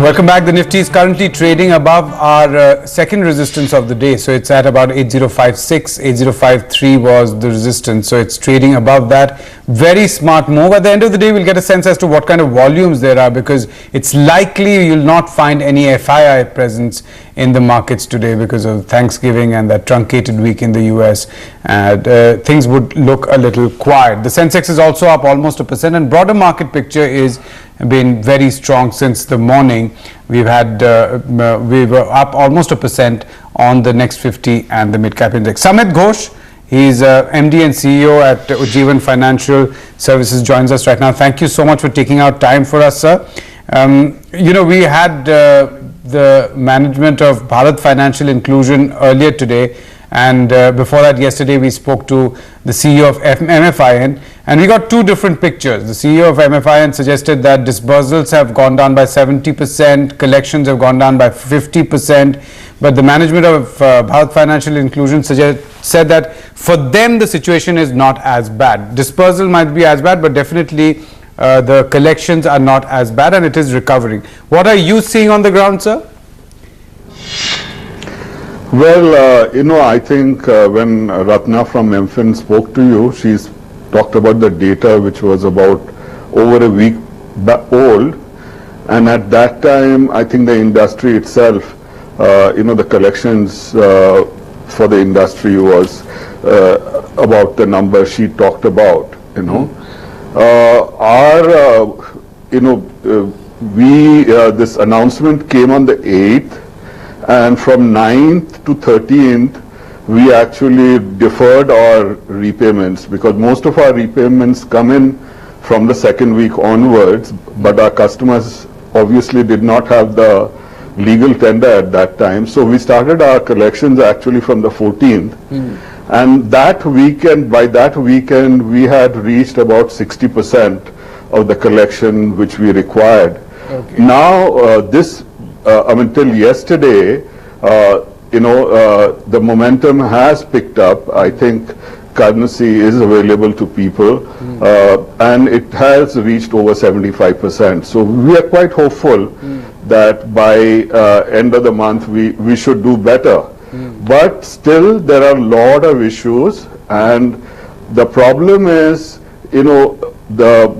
Welcome back. The Nifty is currently trading above our second resistance of the day. So it's at about 8056. 8053 was the resistance. So it's trading above that. Very smart move. At the end of the day, we'll get a sense as to what kind of volumes there are, because it's likely you'll not find any FII presence in the markets today because of Thanksgiving and that truncated week in the US. And things would look a little quiet. The Sensex is also up almost 1%, and broader market picture is been very strong since the morning. We've had we were up almost 1% on the next 50 and the mid cap index. Samit Ghosh, he's MD and CEO at Ujjivan Financial Services, joins us right now. Thank you so much for taking out time for us, sir. You know, we had the management of Bharat Financial Inclusion earlier today, and before that, yesterday we spoke to the CEO of MFIN, and we got two different pictures. The CEO of MFIN suggested that disbursals have gone down by 70%, collections have gone down by 50%, but the management of Bharat Financial Inclusion said that for them the situation is not as bad. Disbursal might be as bad, but definitely the collections are not as bad, and it is recovering. What are you seeing on the ground, sir? Well, you know, I think when Ratna from MFIN spoke to you, she's talked about the data which was about over a week old, and at that time I think the industry itself, you know, the collections for the industry was about the number she talked about, you know. You know, this announcement came on the 8th, and from 9th to 13th we actually deferred our repayments, because most of our repayments come in from the second week onwards, but our customers obviously did not have the legal tender at that time. So we started our collections actually from the 14th. And that weekend, by that weekend, we had reached about 60% of the collection which we required. Okay. Now, I mean, till yesterday, you know, the momentum has picked up. I think currency is available to people, and it has reached over 75%. So we are quite hopeful that by end of the month we should do better. But still there are a lot of issues, and the problem is, you know, the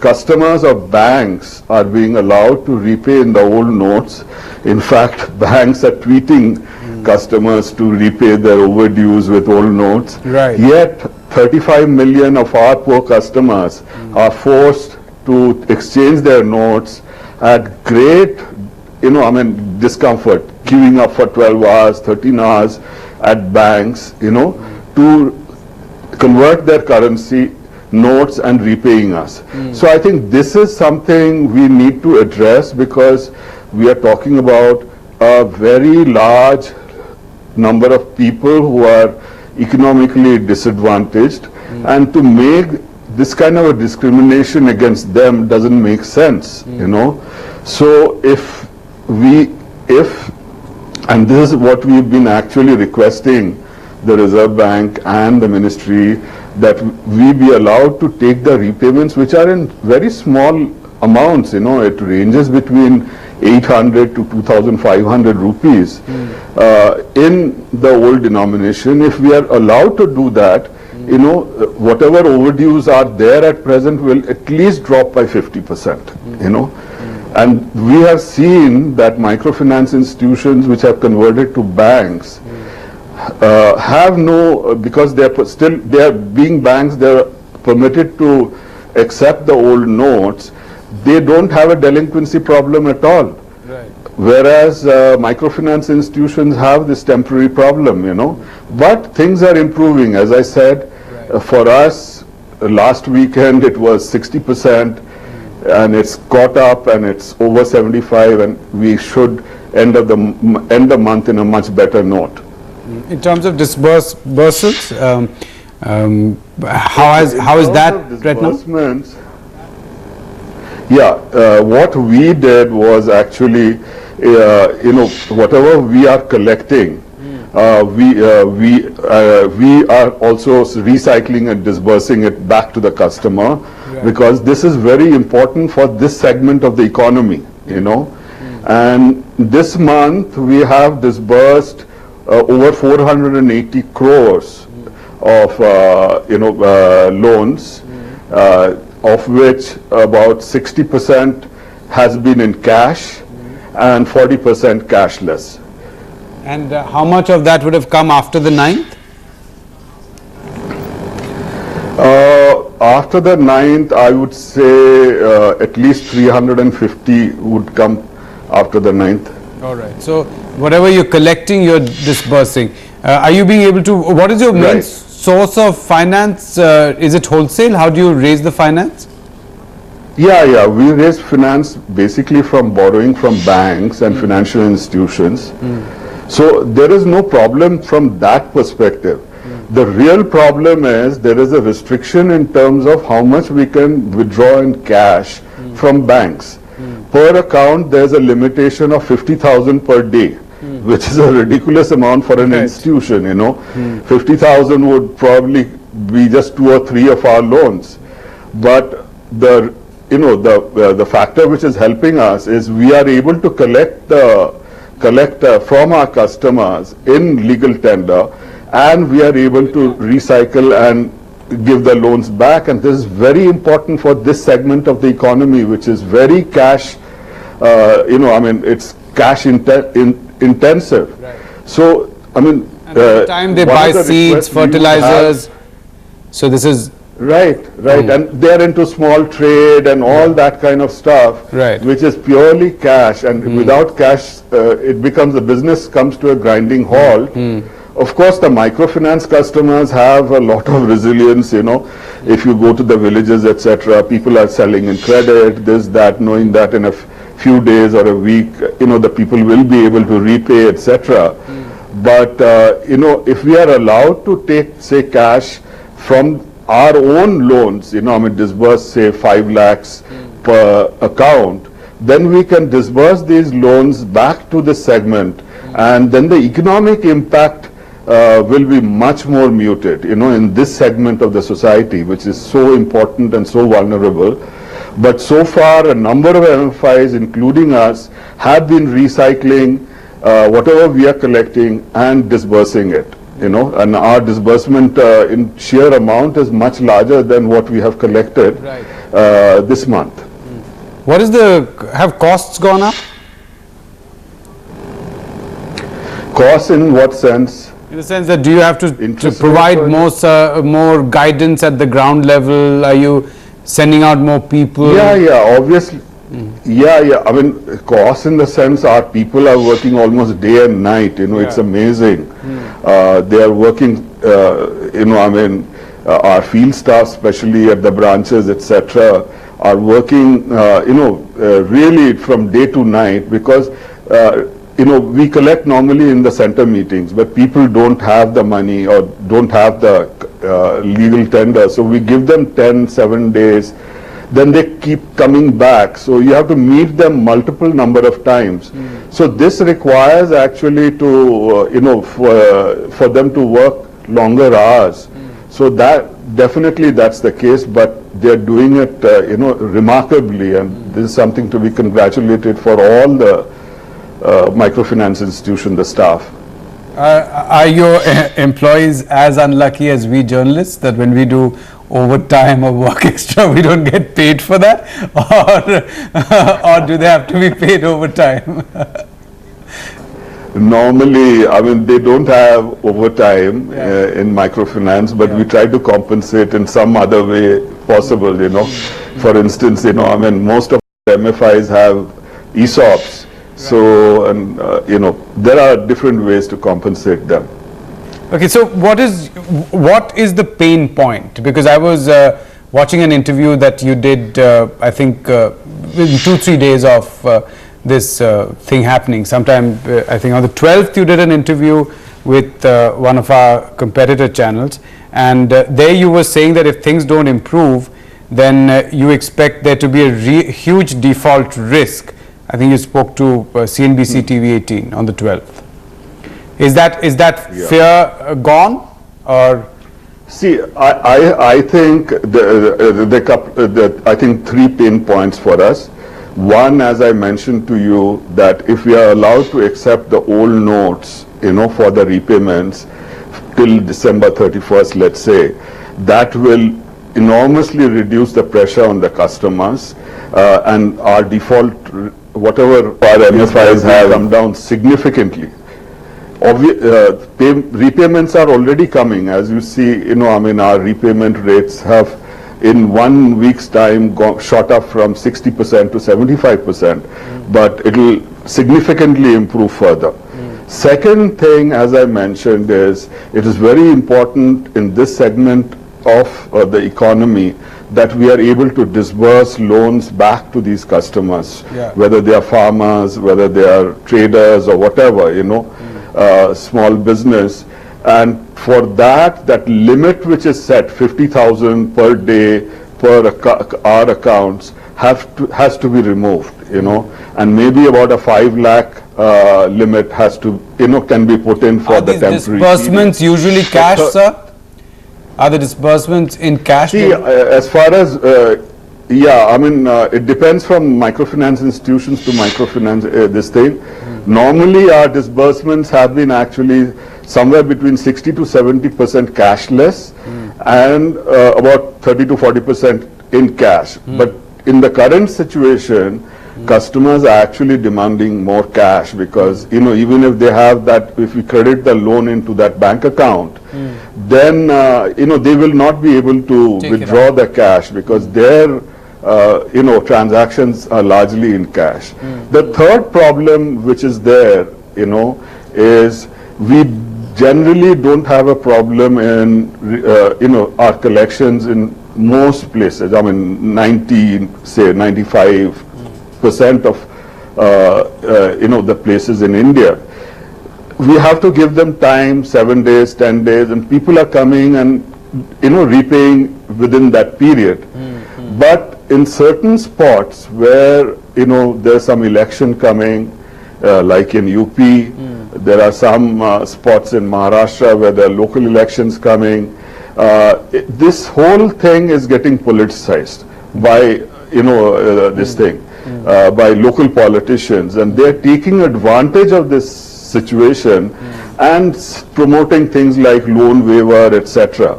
customers of banks are being allowed to repay in the old notes. In fact, banks are tweeting customers to repay their overdues with old notes. Right. Yet 35 million of our poor customers are forced to exchange their notes at great, you know, I mean, discomfort, queuing up for 12 hours, 13 hours at banks, you know, to convert their currency notes and repaying us. So I think this is something we need to address, because we are talking about a very large number of people who are economically disadvantaged, and to make this kind of a discrimination against them doesn't make sense, you know. So and this is what we've been actually requesting the Reserve Bank and the Ministry, that we be allowed to take the repayments which are in very small amounts, you know. It ranges between 800 to 2,500 rupees in the old denomination. If we are allowed to do that, you know, whatever overdues are there at present will at least drop by 50%, you know. And we have seen that microfinance institutions which have converted to banks have no, because they are being banks, they are permitted to accept the old notes. They don't have a delinquency problem at all. Right. Whereas microfinance institutions have this temporary problem, you know. But things are improving. As I said, for us, last weekend it was 60%, and it's caught up, and it's over 75, and we should end the month in a much better note. In terms of disbursements, how is that right now? Yeah, what we did was actually, you know, whatever we are collecting, we are also recycling and disbursing it back to the customer, because this is very important for this segment of the economy, you know. And this month we have disbursed over 480 crores of loans, of which about 60% has been in cash and 40% cashless. And how much of that would have come after the 9th? After the 9th, I would say at least 350 would come after the 9th. All right. So whatever you're collecting, you're disbursing. Are you being able to, what is your main Right. source of finance? Is it wholesale? How do you raise the finance? Yeah, we raise finance basically from borrowing from banks and financial institutions. So there is no problem from that perspective. The real problem is there is a restriction in terms of how much we can withdraw in cash from banks. Per account, there's a limitation of 50,000 per day, which is a ridiculous amount for an Right. institution, 50,000 would probably be just 2 or 3 of our loans. But the factor which is helping us is we are able to collect from our customers in legal tender, and we are able to recycle and give the loans back. And this is very important for this segment of the economy, which is very cash, it's cash intensive. Right. So, And at the time they one buy of the seeds, requests we would fertilizers. So this is Right. And they're into small trade and all that kind of stuff, Right. which is purely cash. And without cash, the business comes to a grinding halt. Of course, the microfinance customers have a lot of resilience, If you go to the villages, etc., people are selling in credit, this, that, knowing that in a few days or a week, the people will be able to repay, etc. But, if we are allowed to take, say, cash from our own loans, disburse, say, 5 lakhs per account, then we can disburse these loans back to the segment, and then the economic impact will be much more muted, in this segment of the society, which is so important and so vulnerable. But so far, a number of MFIs, including us, have been recycling whatever we are collecting and disbursing it. And our disbursement in sheer amount is much larger than what we have collected this month. What is have costs gone up? Costs in what sense? In the sense that do you have to Interest provide rate more guidance at the ground level? Are you sending out more people? Yeah, obviously. Yeah. I mean, costs in the sense our people are working almost day and night. It's amazing. They are working. Our field staff, especially at the branches, etc., are working. Really from day to night, because we collect normally in the center meetings, but people don't have the money or don't have the legal tender. So we give them 7 days. Then they keep coming back. So you have to meet them multiple number of times. So this requires actually to, for them to work longer hours. So that definitely that's the case, but they're doing it, remarkably, and this is something to be congratulated for all the microfinance institution, the staff. Are your employees as unlucky as we journalists, that when we do overtime or work extra, we don't get paid for that? Or do they have to be paid overtime? Normally, they don't have overtime in microfinance, but we try to compensate in some other way possible, For instance, most of the MFIs have ESOPs. So, and there are different ways to compensate them. Okay, so what is the pain point? Because I was watching an interview that you did, I think, within 2-3 days of this thing happening. Sometime, I think on the 12th, you did an interview with one of our competitor channels, and there you were saying that if things don't improve, then you expect there to be a huge default risk. I think you spoke to CNBC TV 18 on the 12th. Is that fear gone, or? See, I think I think 3 pain points for us. One, as I mentioned to you, that if we are allowed to accept the old notes, for the repayments till December 31st, let's say, that will enormously reduce the pressure on the customers, and our default, whatever our MFIs have, come down significantly. Repayments are already coming, as you see. Our repayment rates have in 1 week's time shot up from 60% to 75%, but it will significantly improve further. Second thing, as I mentioned, is it is very important in this segment of the economy that we are able to disburse loans back to these customers, whether they are farmers, whether they are traders or whatever, small business. And for that limit which is set, 50,000 per day per our accounts, has to be removed, and maybe about a 5 lakh limit has to, can be put in for the temporary. Are these disbursements usually cash, sir? Are the disbursements in cash? See, as far as, it depends from microfinance institutions to microfinance, this thing. Normally, our disbursements have been actually somewhere between 60 to 70% cashless and about 30 to 40% in cash. But in the current situation, customers are actually demanding more cash because, even if they have that, if we credit the loan into that bank account, then, they will not be able to withdraw the cash because their, transactions are largely in cash. The third problem which is there, is we generally don't have a problem in, our collections in most places. 95% of, the places in India. We have to give them time, 7 days, 10 days, and people are coming and, repaying within that period. But in certain spots where, there's some election coming, like in UP, there are some spots in Maharashtra where there are local elections coming. This whole thing is getting politicized by, this thing, by local politicians, and they're taking advantage of this situation and promoting things like loan waiver, etc.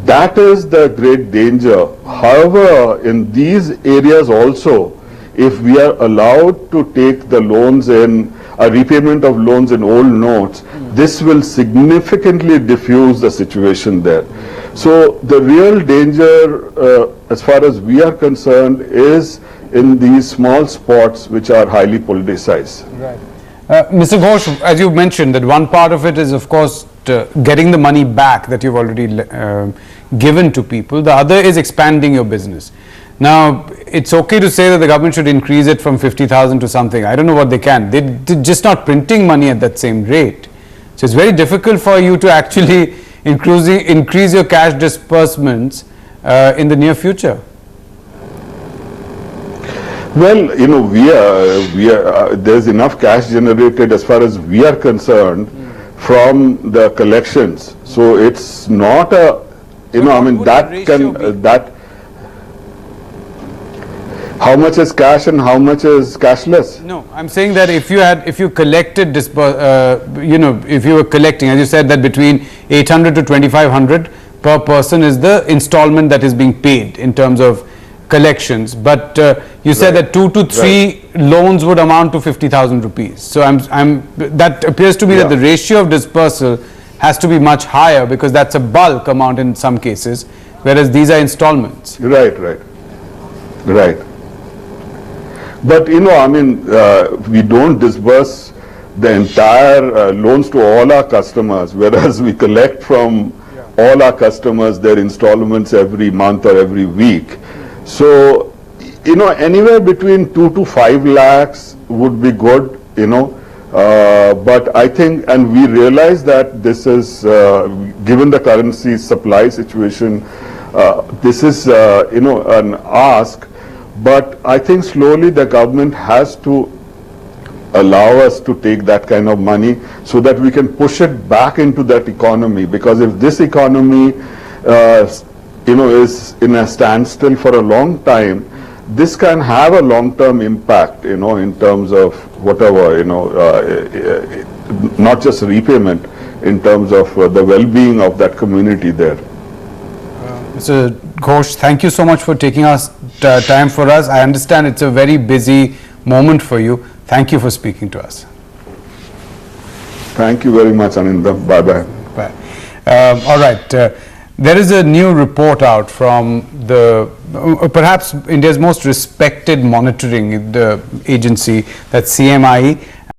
That is the great danger. However, in these areas also, if we are allowed to take the loans in, a repayment of loans in old notes, this will significantly diffuse the situation there. So the real danger, as far as we are concerned, is in these small spots which are highly politicized. Right. Mr. Ghosh, as you mentioned, that one part of it is, of course, getting the money back that you've already given to people. The other is expanding your business. Now, it's okay to say that the government should increase it from 50,000 to something. I don't know what they can. They're just not printing money at that same rate. So it's very difficult for you to actually increase your cash disbursements in the near future. Well, there's enough cash generated as far as we are concerned from the collections. So it's not a, how much is cash and how much is cashless? No, I'm saying that if you collected, if you were collecting, as you said, that between 800 to 2,500 per person is the installment that is being paid in terms of collections, but you said that 2 to 3 loans would amount to 50,000 rupees. So that appears to me that the ratio of dispersal has to be much higher because that's a bulk amount in some cases, whereas these are installments. Right. But we don't disburse the entire loans to all our customers, whereas we collect from all our customers their installments every month or every week. So, anywhere between 2 to 5 lakhs would be good, but I think, and we realize that this is, given the currency supply situation, this is, an ask, but I think slowly the government has to allow us to take that kind of money so that we can push it back into that economy, because if this economy is in a standstill for a long time, this can have a long-term impact, you know, in terms of whatever, you know, not just repayment, in terms of the well-being of that community there. Mr. Ghosh, thank you so much for taking us time for us. I understand it's a very busy moment for you. Thank you for speaking to us. Thank you very much, Anindam. Bye-bye. Bye. All right. There is a new report out from the perhaps India's most respected monitoring agency, that's CMI,